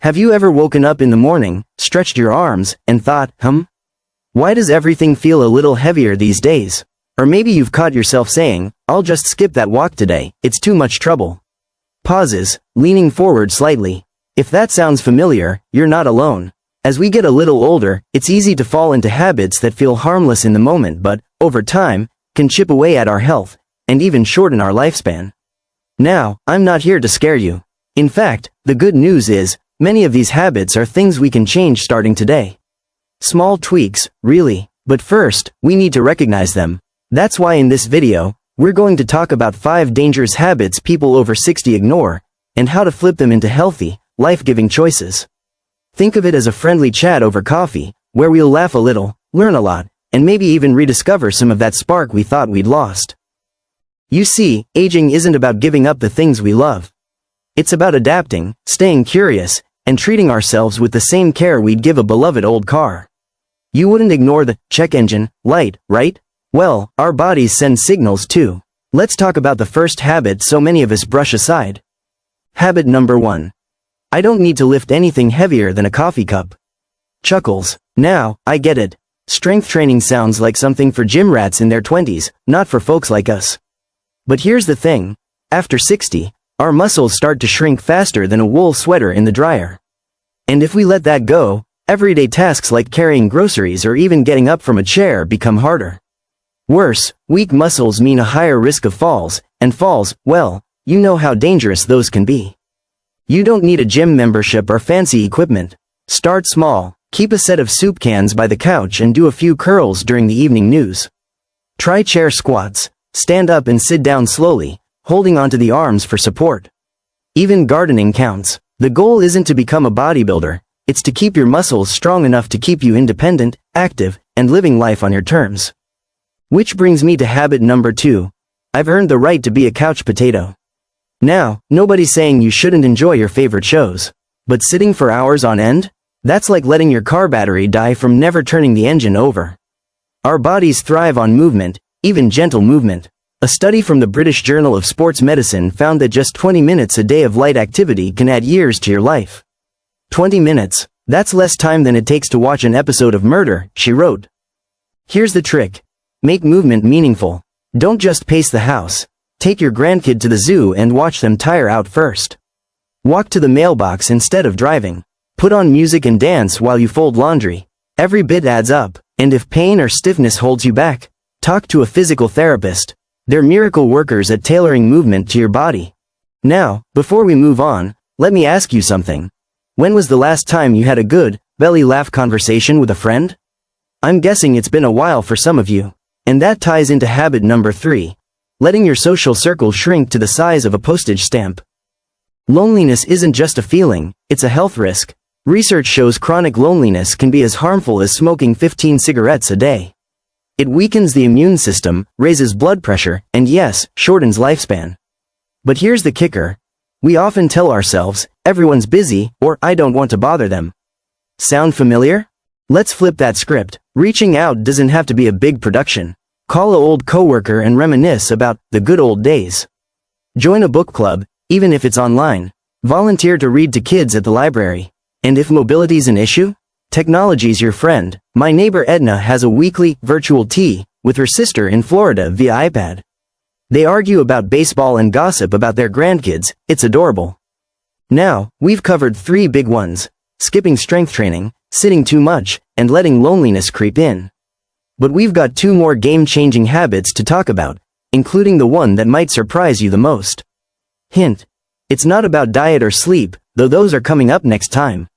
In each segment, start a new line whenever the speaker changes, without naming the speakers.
Have you ever woken up in the morning, stretched your arms, and thought, why does everything feel a little heavier these days? Or maybe you've caught yourself saying, I'll just skip that walk today, it's too much trouble. Pauses, leaning forward slightly. If that sounds familiar, you're not alone. As we get a little older, it's easy to fall into habits that feel harmless in the moment but, over time, can chip away at our health, and even shorten our lifespan. Now, I'm not here to scare you. In fact, the good news is, many of these habits are things we can change starting today. Small tweaks, really. But first, we need to recognize them. That's why in this video, we're going to talk about 5 dangerous habits people over 60 ignore, and how to flip them into healthy, life-giving choices. Think of it as a friendly chat over coffee, where we'll laugh a little, learn a lot, and maybe even rediscover some of that spark we thought we'd lost. You see, aging isn't about giving up the things we love. It's about adapting, staying curious, and treating ourselves with the same care we'd give a beloved old car. You wouldn't ignore the check engine light, right? Well, our bodies send signals too. Let's talk about the first habit so many of us brush aside. Habit number 1. I don't need to lift anything heavier than a coffee cup. Chuckles. Now, I get it. Strength training sounds like something for gym rats in their 20s, not for folks like us. But here's the thing. After 60, our muscles start to shrink faster than a wool sweater in the dryer. And if we let that go, everyday tasks like carrying groceries or even getting up from a chair become harder. Worse, weak muscles mean a higher risk of falls, and falls, well, you know how dangerous those can be. You don't need a gym membership or fancy equipment. Start small, keep a set of soup cans by the couch and do a few curls during the evening news. Try chair squats, stand up and sit down slowly, holding onto the arms for support. Even gardening counts. The goal isn't to become a bodybuilder, it's to keep your muscles strong enough to keep you independent, active, and living life on your terms. Which brings me to habit number 2. I've earned the right to be a couch potato. Now, nobody's saying you shouldn't enjoy your favorite shows. But sitting for hours on end? That's like letting your car battery die from never turning the engine over. Our bodies thrive on movement, even gentle movement. A study from the British Journal of Sports Medicine found that just 20 minutes a day of light activity can add years to your life. 20 minutes, that's less time than it takes to watch an episode of Murder, she wrote. Here's the trick. Make movement meaningful. Don't just pace the house. Take your grandkid to the zoo and watch them tire out first. Walk to the mailbox instead of driving. Put on music and dance while you fold laundry. Every bit adds up, and if pain or stiffness holds you back, talk to a physical therapist. They're miracle workers at tailoring movement to your body. Now, before we move on, let me ask you something. When was the last time you had a good, belly laugh conversation with a friend? I'm guessing it's been a while for some of you. And that ties into habit number 3. Letting your social circle shrink to the size of a postage stamp. Loneliness isn't just a feeling, it's a health risk. Research shows chronic loneliness can be as harmful as smoking 15 cigarettes a day. It weakens the immune system, raises blood pressure, and yes, shortens lifespan. But here's the kicker. We often tell ourselves, everyone's busy, or I don't want to bother them. Sound familiar? Let's flip that script. Reaching out doesn't have to be a big production. Call an old coworker and reminisce about the good old days. Join a book club, even if it's online. Volunteer to read to kids at the library. And if mobility's an issue? Technology's your friend. My neighbor Edna has a weekly, virtual tea, with her sister in Florida via iPad. They argue about baseball and gossip about their grandkids, it's adorable. Now, we've covered 3 big ones. Skipping strength training, sitting too much, and letting loneliness creep in. But we've got 2 more game-changing habits to talk about, including the one that might surprise you the most. Hint. It's not about diet or sleep, though those are coming up next time.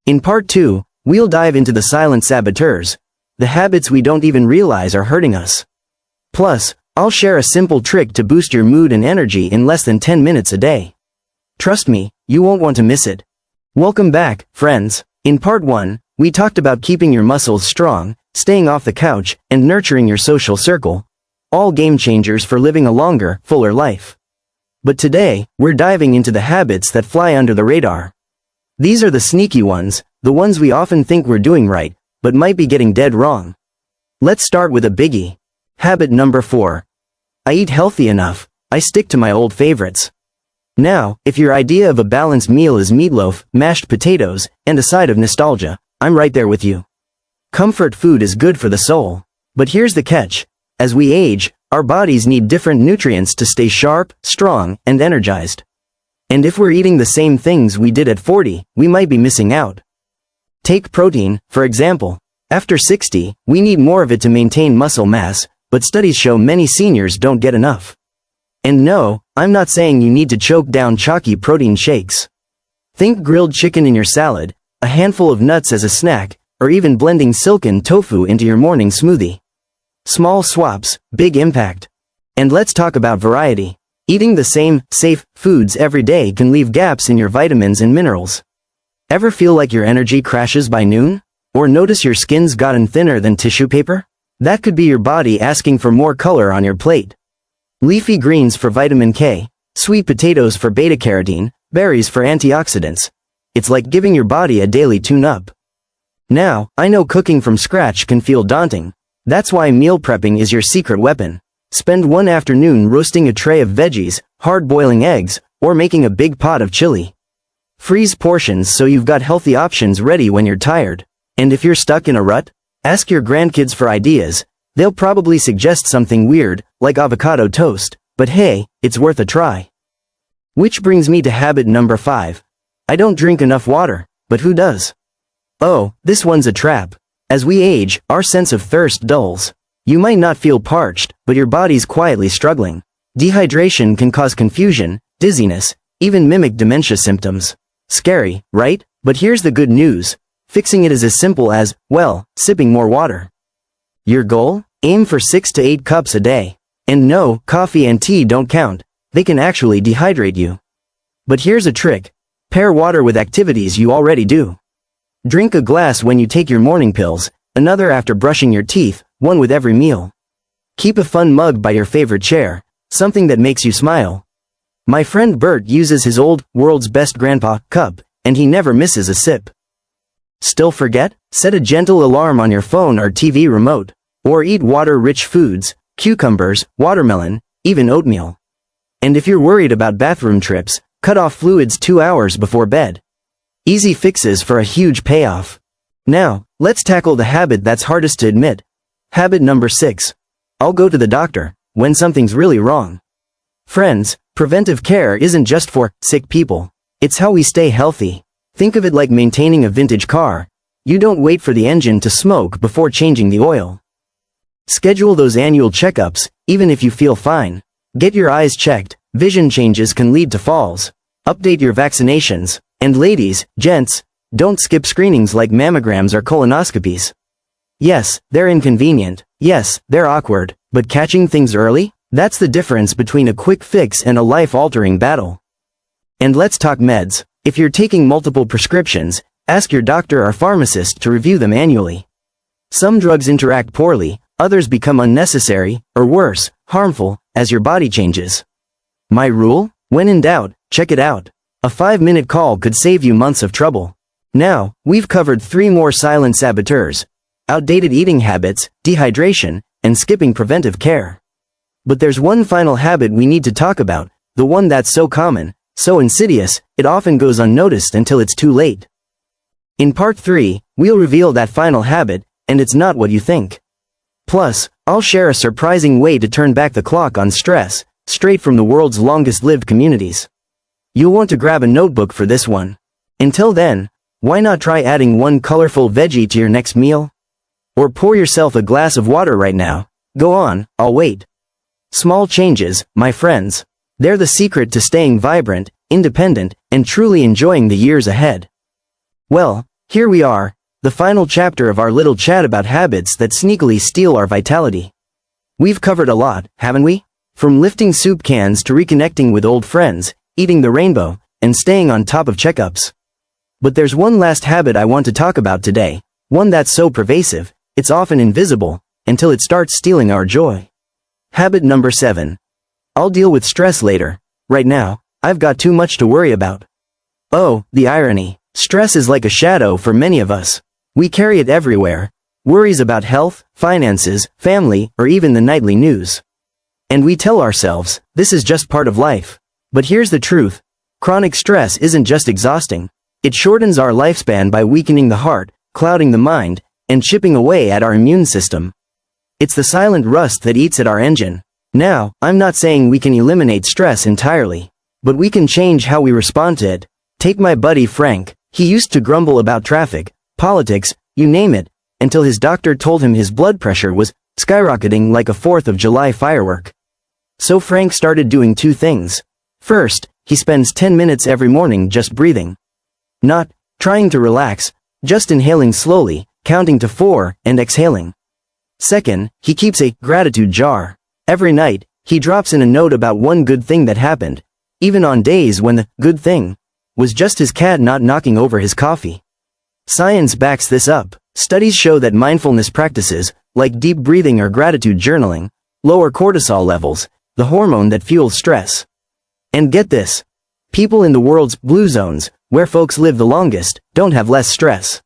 In part 2, we'll dive into the silent saboteurs, the habits we don't even realize are hurting us. Plus, I'll share a simple trick to boost your mood and energy in less than 10 minutes a day. Trust me, you won't want to miss it. Welcome back, friends. In part 1, we talked about keeping your muscles strong, staying off the couch, and nurturing your social circle. All game changers for living a longer, fuller life. But today, we're diving into the habits that fly under the radar. These are the sneaky ones, the ones we often think we're doing right, but might be getting dead wrong. Let's start with a biggie. Habit number 4. I eat healthy enough, I stick to my old favorites. Now, if your idea of a balanced meal is meatloaf, mashed potatoes, and a side of nostalgia, I'm right there with you. Comfort food is good for the soul. But here's the catch. As we age, our bodies need different nutrients to stay sharp, strong, and energized. And if we're eating the same things we did at 40, we might be missing out. Take protein, for example. After 60, we need more of it to maintain muscle mass, but studies show many seniors don't get enough. And no, I'm not saying you need to choke down chalky protein shakes. Think grilled chicken in your salad, a handful of nuts as a snack, or even blending silken tofu into your morning smoothie. Small swaps, big impact. And let's talk about variety. Eating the same, safe, foods every day can leave gaps in your vitamins and minerals. Ever feel like your energy crashes by noon? Or notice your skin's gotten thinner than tissue paper? That could be your body asking for more color on your plate. Leafy greens for vitamin K, sweet potatoes for beta-carotene, berries for antioxidants. It's like giving your body a daily tune-up. Now, I know cooking from scratch can feel daunting. That's why meal prepping is your secret weapon. Spend one afternoon roasting a tray of veggies, hard-boiling eggs, or making a big pot of chili. Freeze portions so you've got healthy options ready when you're tired. And if you're stuck in a rut, ask your grandkids for ideas. They'll probably suggest something weird, like avocado toast, but hey, it's worth a try. Which brings me to habit number 5. I don't drink enough water, but who does? Oh, this one's a trap. As we age, our sense of thirst dulls. You might not feel parched, but your body's quietly struggling. Dehydration can cause confusion, dizziness, even mimic dementia symptoms. Scary, right? But here's the good news. Fixing it is as simple as, well, sipping more water. Your goal? Aim for 6 to 8 cups a day. And no, coffee and tea don't count. They can actually dehydrate you. But here's a trick. Pair water with activities you already do. Drink a glass when you take your morning pills, another after brushing your teeth, one with every meal. Keep a fun mug by your favorite chair, something that makes you smile. My friend Bert uses his old, world's best grandpa cup, and he never misses a sip. Still forget? Set a gentle alarm on your phone or TV remote. Or eat water-rich foods, cucumbers, watermelon, even oatmeal. And if you're worried about bathroom trips, cut off fluids 2 hours before bed. Easy fixes for a huge payoff. Now, let's tackle the habit that's hardest to admit. Habit number 6. I'll go to the doctor when something's really wrong. Friends, preventive care isn't just for sick people. It's how we stay healthy. Think of it like maintaining a vintage car. You don't wait for the engine to smoke before changing the oil. Schedule those annual checkups, even if you feel fine. Get your eyes checked. Vision changes can lead to falls. Update your vaccinations. And ladies, gents, don't skip screenings like mammograms or colonoscopies. Yes, they're inconvenient. Yes, they're awkward. But catching things early? That's the difference between a quick fix and a life-altering battle. And let's talk meds. If you're taking multiple prescriptions, ask your doctor or pharmacist to review them annually. Some drugs interact poorly, others become unnecessary, or worse, harmful, as your body changes. My rule? When in doubt, check it out. A 5-minute call could save you months of trouble. Now, we've covered 3 more silent saboteurs: outdated eating habits, dehydration, and skipping preventive care. But there's one final habit we need to talk about, the one that's so common, so insidious, it often goes unnoticed until it's too late. In part 3, we'll reveal that final habit, and it's not what you think. Plus, I'll share a surprising way to turn back the clock on stress, straight from the world's longest-lived communities. You'll want to grab a notebook for this one. Until then, why not try adding one colorful veggie to your next meal? Or pour yourself a glass of water right now. Go on, I'll wait. Small changes, my friends. They're the secret to staying vibrant, independent, and truly enjoying the years ahead. Well, here we are, the final chapter of our little chat about habits that sneakily steal our vitality. We've covered a lot, haven't we? From lifting soup cans to reconnecting with old friends, eating the rainbow, and staying on top of checkups. But there's one last habit I want to talk about today, one that's so pervasive, it's often invisible, until it starts stealing our joy. Habit number 7. I'll deal with stress later. Right now, I've got too much to worry about. Oh, the irony. Stress is like a shadow for many of us. We carry it everywhere. Worries about health, finances, family, or even the nightly news. And we tell ourselves, this is just part of life. But here's the truth, Chronic stress isn't just exhausting. It shortens our lifespan by weakening the heart, clouding the mind, and chipping away at our immune system. It's the silent rust that eats at our engine. Now, I'm not saying we can eliminate stress entirely, but we can change how we respond to it. Take my buddy Frank. He used to grumble about traffic, politics, you name it, until his doctor told him his blood pressure was skyrocketing like a 4th of July firework. So Frank started doing 2 things. First, he spends 10 minutes every morning just breathing. Not trying to relax, just inhaling slowly, counting to 4, and exhaling. Second, he keeps a gratitude jar. Every night, he drops in a note about one good thing that happened, even on days when the good thing was just his cat not knocking over his coffee. Science backs this up. Studies show that mindfulness practices, like deep breathing or gratitude journaling, lower cortisol levels, the hormone that fuels stress. And get this, people in the world's blue zones, where folks live the longest, don't have less stress.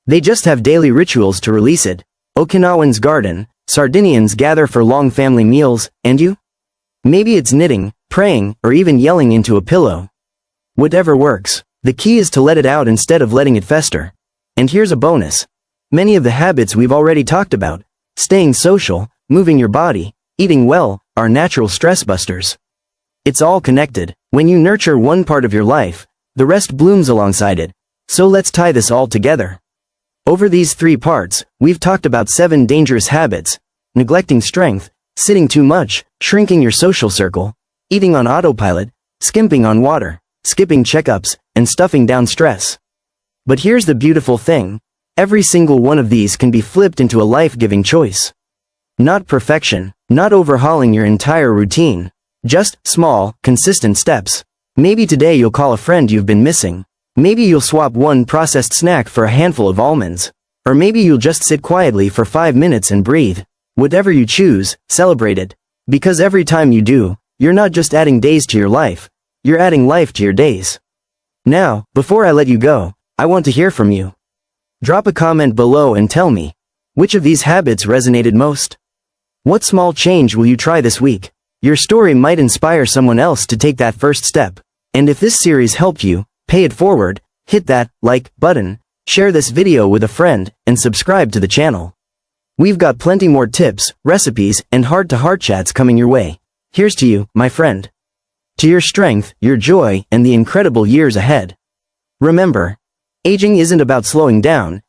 They just have daily rituals to release it. Okinawans garden, Sardinians gather for long family meals, and you? Maybe it's knitting, praying, or even yelling into a pillow. Whatever works. The key is to let it out instead of letting it fester. And here's a bonus. Many of the habits we've already talked about, staying social, moving your body, eating well, are natural stress busters. It's all connected. When you nurture one part of your life, the rest blooms alongside it. So let's tie this all together. Over these 3 parts, we've talked about 7 dangerous habits: neglecting strength, sitting too much, shrinking your social circle, eating on autopilot, skimping on water, skipping checkups, and stuffing down stress. But here's the beautiful thing. Every single one of these can be flipped into a life-giving choice. Not perfection, not overhauling your entire routine. Just small, consistent steps. Maybe today you'll call a friend you've been missing. Maybe you'll swap one processed snack for a handful of almonds. Or maybe you'll just sit quietly for 5 minutes and breathe. Whatever you choose, celebrate it. Because every time you do, you're not just adding days to your life, you're adding life to your days. Now, before I let you go, I want to hear from you. Drop a comment below and tell me, which of these habits resonated most? What small change will you try this week? Your story might inspire someone else to take that first step. And if this series helped you, pay it forward, hit that like button, share this video with a friend, and subscribe to the channel. We've got plenty more tips, recipes, and heart-to-heart chats coming your way. Here's to you, my friend. To your strength, your joy, and the incredible years ahead. Remember, aging isn't about slowing down,